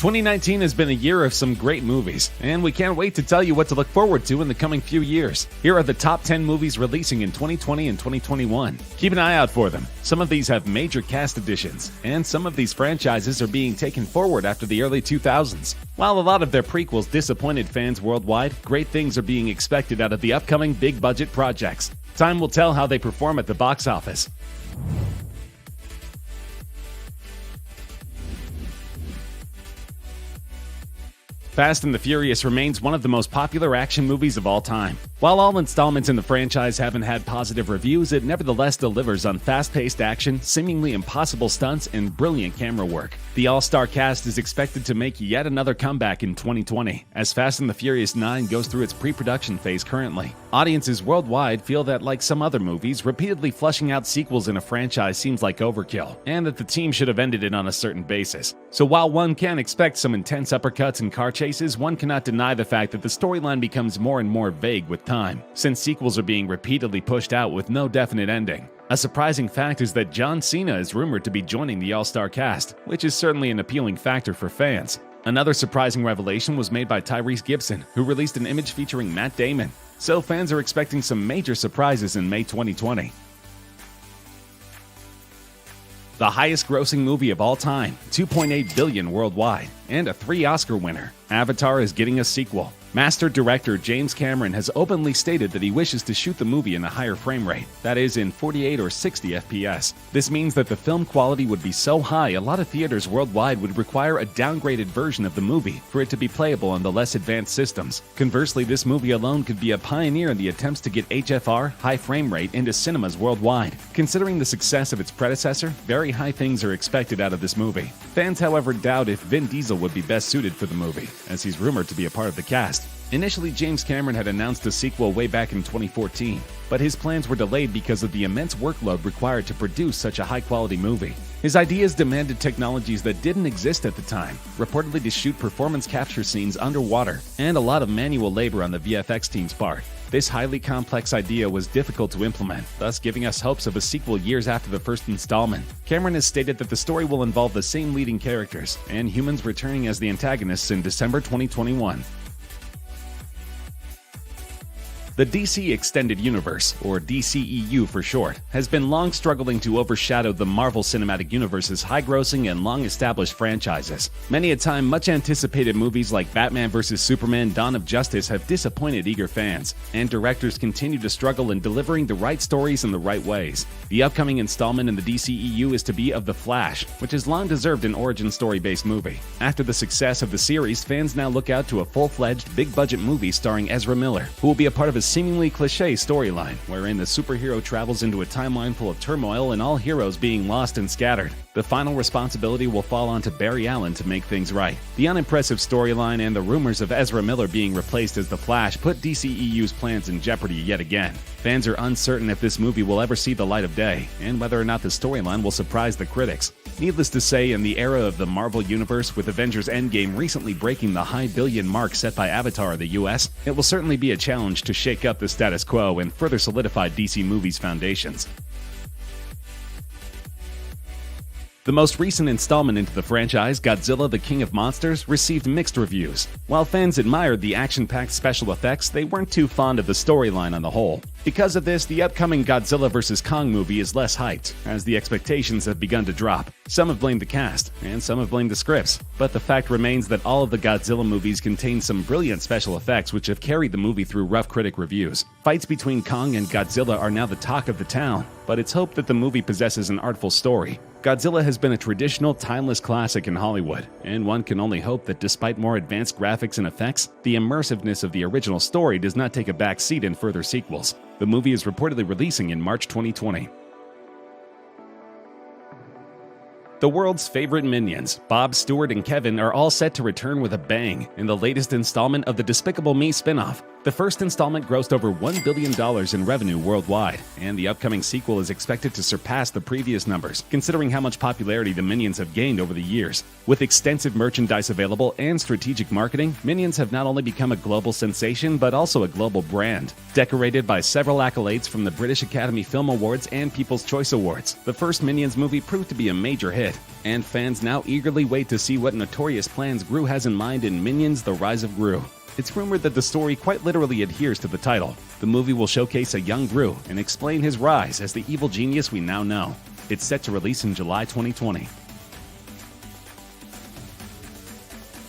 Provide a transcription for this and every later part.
2019 has been a year of some great movies, and we can't wait to tell you what to look forward to in the coming few years. Here are the top 10 movies releasing in 2020 and 2021. Keep an eye out for them. Some of these have major cast additions, and some of these franchises are being taken forward after the early 2000s. While a lot of their prequels disappointed fans worldwide, great things are being expected out of the upcoming big-budget projects. Time will tell how they perform at the box office. Fast and the Furious remains one of the most popular action movies of all time. While all installments in the franchise haven't had positive reviews, it nevertheless delivers on fast-paced action, seemingly impossible stunts, and brilliant camera work. The all-star cast is expected to make yet another comeback in 2020, as Fast and the Furious 9 goes through its pre-production phase currently. Audiences worldwide feel that, like some other movies, repeatedly flushing out sequels in a franchise seems like overkill, and that the team should have ended it on a certain basis. So while one can expect some intense uppercuts and car chases, one cannot deny the fact that the storyline becomes more and more vague with time, since sequels are being repeatedly pushed out with no definite ending. A surprising fact is that John Cena is rumored to be joining the all-star cast, which is certainly an appealing factor for fans. Another surprising revelation was made by Tyrese Gibson, who released an image featuring Matt Damon. So fans are expecting some major surprises in May 2020. The highest-grossing movie of all time, $2.8 billion worldwide, and a 3 Oscar winner. Avatar is getting a sequel. Master director James Cameron has openly stated that he wishes to shoot the movie in a higher frame rate, that is, in 48 or 60 FPS. This means that the film quality would be so high a lot of theaters worldwide would require a downgraded version of the movie for it to be playable on the less advanced systems. Conversely, this movie alone could be a pioneer in the attempts to get HFR, high frame rate, into cinemas worldwide. Considering the success of its predecessor, very high things are expected out of this movie. Fans, however, doubt if Vin Diesel would be best suited for the movie, as he's rumored to be a part of the cast. Initially, James Cameron had announced a sequel way back in 2014, but his plans were delayed because of the immense workload required to produce such a high-quality movie. His ideas demanded technologies that didn't exist at the time, reportedly to shoot performance capture scenes underwater, and a lot of manual labor on the VFX team's part. This highly complex idea was difficult to implement, thus giving us hopes of a sequel years after the first installment. Cameron has stated that the story will involve the same leading characters, and humans returning as the antagonists in December 2021. The DC Extended Universe, or DCEU for short, has been long struggling to overshadow the Marvel Cinematic Universe's high-grossing and long-established franchises. Many a time, much-anticipated movies like Batman vs. Superman: Dawn of Justice have disappointed eager fans, and directors continue to struggle in delivering the right stories in the right ways. The upcoming installment in the DCEU is to be of The Flash, which has long deserved an origin story-based movie. After the success of the series, fans now look out to a full-fledged, big-budget movie starring Ezra Miller, who will be a part of a seemingly cliché storyline, wherein the superhero travels into a timeline full of turmoil and all heroes being lost and scattered. The final responsibility will fall onto Barry Allen to make things right. The unimpressive storyline and the rumors of Ezra Miller being replaced as the Flash put DCEU's plans in jeopardy yet again. Fans are uncertain if this movie will ever see the light of day, and whether or not the storyline will surprise the critics. Needless to say, in the era of the Marvel Universe, with Avengers Endgame recently breaking the high billion mark set by Avatar in the US, it will certainly be a challenge to shake up the status quo and further solidify DC Movies' foundations. The most recent installment into the franchise, Godzilla the King of Monsters, received mixed reviews. While fans admired the action-packed special effects, they weren't too fond of the storyline on the whole. Because of this, the upcoming Godzilla vs. Kong movie is less hyped, as the expectations have begun to drop. Some have blamed the cast, and some have blamed the scripts, but the fact remains that all of the Godzilla movies contain some brilliant special effects which have carried the movie through rough critic reviews. Fights between Kong and Godzilla are now the talk of the town, but it's hoped that the movie possesses an artful story. Godzilla has been a traditional, timeless classic in Hollywood, and one can only hope that despite more advanced graphics and effects, the immersiveness of the original story does not take a back seat in further sequels. The movie is reportedly releasing in March 2020. The world's favorite minions, Bob, Stewart, and Kevin, are all set to return with a bang in the latest installment of the Despicable Me spin-off. The first installment grossed over $1 billion in revenue worldwide, and the upcoming sequel is expected to surpass the previous numbers, considering how much popularity the Minions have gained over the years. With extensive merchandise available and strategic marketing, Minions have not only become a global sensation, but also a global brand. Decorated by several accolades from the British Academy Film Awards and People's Choice Awards, the first Minions movie proved to be a major hit. and fans now eagerly wait to see what notorious plans Gru has in mind in Minions: The Rise of Gru. It's rumored that the story quite literally adheres to the title. The movie will showcase a young Gru and explain his rise as the evil genius we now know. It's set to release in July 2020.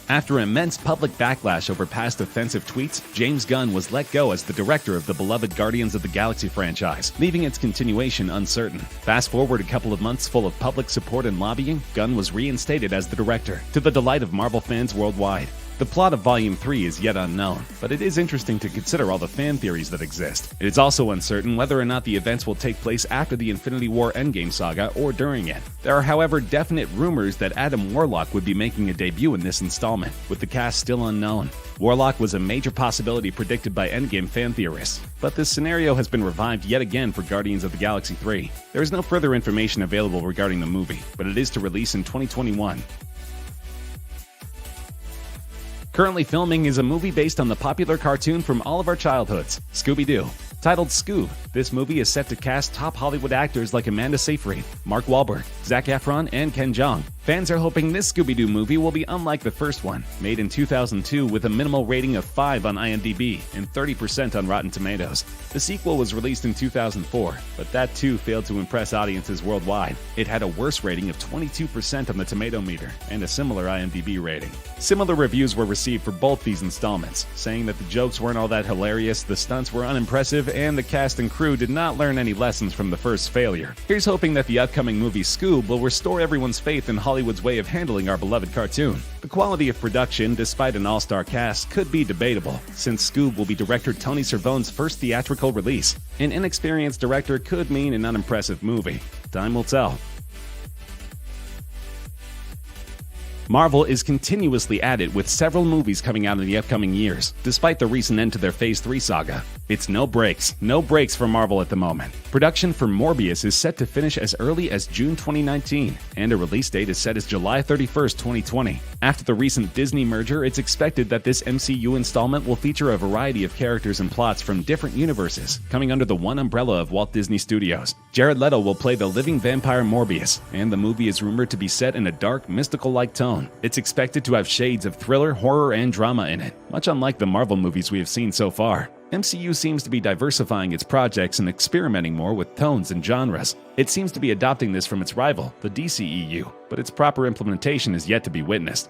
After immense public backlash over past offensive tweets, James Gunn was let go as the director of the beloved Guardians of the Galaxy franchise, leaving its continuation uncertain. Fast forward a couple of months full of public support and lobbying, Gunn was reinstated as the director, to the delight of Marvel fans worldwide. The plot of Volume 3 is yet unknown, but it is interesting to consider all the fan theories that exist. It is also uncertain whether or not the events will take place after the Infinity War Endgame saga or during it. There are, however, definite rumors that Adam Warlock would be making a debut in this installment, with the cast still unknown. Warlock was a major possibility predicted by Endgame fan theorists, but this scenario has been revived yet again for Guardians of the Galaxy 3. There is no further information available regarding the movie, but it is to release in 2021. Currently filming is a movie based on the popular cartoon from all of our childhoods, Scooby-Doo. Titled Scoob, this movie is set to cast top Hollywood actors like Amanda Seyfried, Mark Wahlberg, Zac Efron, and Ken Jeong. Fans are hoping this Scooby-Doo movie will be unlike the first one, made in 2002 with a minimal rating of 5 on IMDb and 30% on Rotten Tomatoes. The sequel was released in 2004, but that too failed to impress audiences worldwide. It had a worse rating of 22% on the Tomato Meter and a similar IMDb rating. Similar reviews were received for both these installments, saying that the jokes weren't all that hilarious, the stunts were unimpressive, and the cast and crew did not learn any lessons from the first failure. Here's hoping that the upcoming movie Scoob will restore everyone's faith in Hollywood's way of handling our beloved cartoon. The quality of production, despite an all-star cast, could be debatable, since Scoob will be director Tony Servone's first theatrical release. An inexperienced director could mean an unimpressive movie. Time will tell. Marvel is continuously at it with several movies coming out in the upcoming years, despite the recent end to their Phase 3 saga. It's no breaks for Marvel at the moment. Production for Morbius is set to finish as early as June 2019, and a release date is set as July 31st, 2020. After the recent Disney merger, it's expected that this MCU installment will feature a variety of characters and plots from different universes, coming under the one umbrella of Walt Disney Studios. Jared Leto will play the living vampire Morbius, and the movie is rumored to be set in a dark, mystical-like tone. It's expected to have shades of thriller, horror, and drama in it, much unlike the Marvel movies we have seen so far. MCU seems to be diversifying its projects and experimenting more with tones and genres. It seems to be adopting this from its rival, the DCEU, but its proper implementation is yet to be witnessed.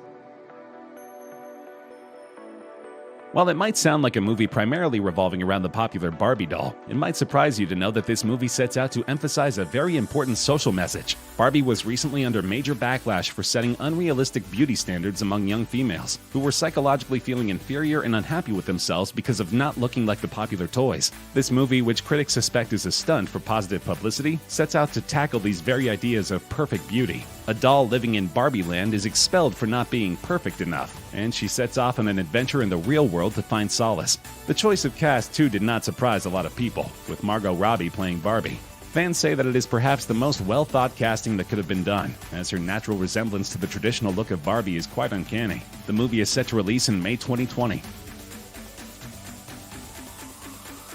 While it might sound like a movie primarily revolving around the popular Barbie doll, it might surprise you to know that this movie sets out to emphasize a very important social message. Barbie was recently under major backlash for setting unrealistic beauty standards among young females, who were psychologically feeling inferior and unhappy with themselves because of not looking like the popular toys. This movie, which critics suspect is a stunt for positive publicity, sets out to tackle these very ideas of perfect beauty. A doll living in Barbie land is expelled for not being perfect enough, and she sets off on an adventure in the real world to find solace. The choice of cast, too, did not surprise a lot of people, with Margot Robbie playing Barbie. Fans say that it is perhaps the most well-thought casting that could have been done, as her natural resemblance to the traditional look of Barbie is quite uncanny. The movie is set to release in May 2020.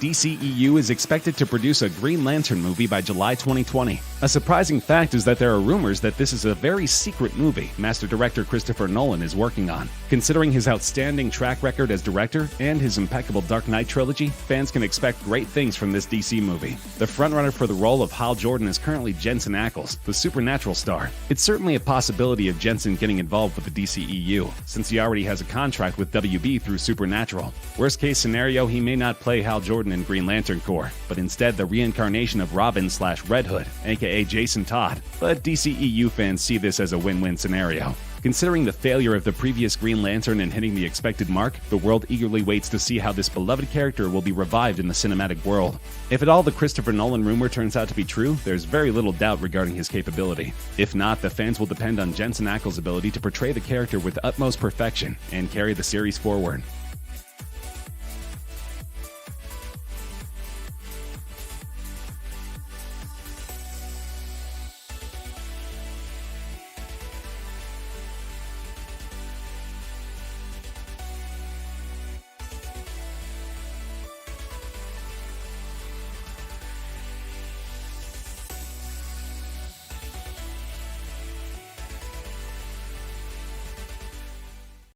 DCEU is expected to produce a Green Lantern movie by July 2020. A surprising fact is that there are rumors that this is a very secret movie master director Christopher Nolan is working on. Considering his outstanding track record as director and his impeccable Dark Knight trilogy, fans can expect great things from this DC movie. The frontrunner for the role of Hal Jordan is currently Jensen Ackles, the Supernatural star. It's certainly a possibility of Jensen getting involved with the DCEU, since he already has a contract with WB through Supernatural. Worst case scenario, he may not play Hal Jordan in Green Lantern Corps, but instead the reincarnation of Robin/Red Hood, aka Jason Todd. But DCEU fans see this as a win-win scenario. Considering the failure of the previous Green Lantern in hitting the expected mark, the world eagerly waits to see how this beloved character will be revived in the cinematic world. If at all the Christopher Nolan rumor turns out to be true, there's very little doubt regarding his capability. If not, the fans will depend on Jensen Ackles' ability to portray the character with utmost perfection and carry the series forward.